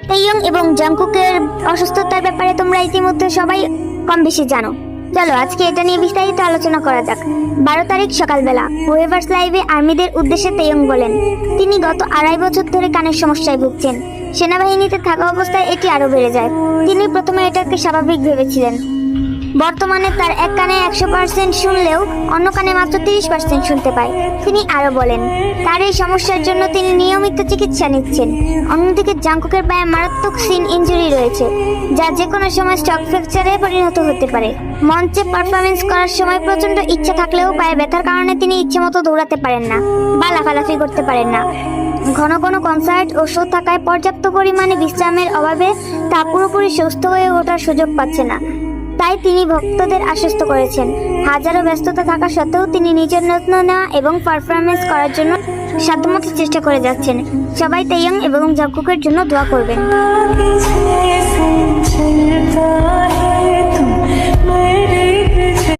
তেইয়ং এবং জাংকুকের অসুস্থতার ব্যাপারে তোমরা ইতিমধ্যে সবাই কম বেশি জানো। চলো আজকে এটা নিয়ে বিস্তারিত আলোচনা করা যাক। 12 তারিখ সকালবেলা ওয়েভার্স লাইভে আর্মিদের উদ্দেশ্যে তেইয়ং বলেন, তিনি গত 2.5 বছর ধরে কানের সমস্যায় ভুগছেন। সেনাবাহিনীতে থাকা অবস্থায় এটি আরো বেড়ে যায়। তিনি প্রথমে এটাকে স্বাভাবিক ভেবেছিলেন। বর্তমানে তার এক কানে 100% শুনলেও অন্য কানে মাত্র 30% শুনতে পায়। তিনি আরো বলেন, তার এই সমস্যার জন্য তিনি নিয়মিত চিকিৎসা নিচ্ছেন। অন্যদিকে জাংকুকের পায়ে মারাত্মক সিন ইনজুরি রয়েছে, যা যে কোনো সময় স্টক ফ্র্যাকচারে পরিণত হতে পারে। মঞ্চে পারফরমেন্স করার সময় প্রচন্ড ইচ্ছা থাকলেও পায়ে ব্যথার কারণে তিনি ইচ্ছেমতো দৌড়াতে পারেন না বা লাফালাফি করতে পারেন না। ঘন ঘন কনসার্ট ও শো থাকায় পর্যাপ্ত পরিমাণে বিশ্রামের অভাবে তা পুরোপুরি সুস্থ হয়ে ওঠার সুযোগ পাচ্ছে না। তাই তিনি ভক্তদের আশ্বস্ত করেছেন, হাজারো ব্যস্ততা থাকা সত্ত্বেও তিনি নিজের যত্ন নেওয়া এবং পারফরমেন্স করার জন্য সাধ্যমতো চেষ্টা করে যাচ্ছেন। সবাই তেইয়ং এবং জাংকুকের জন্য দোয়া করবেন।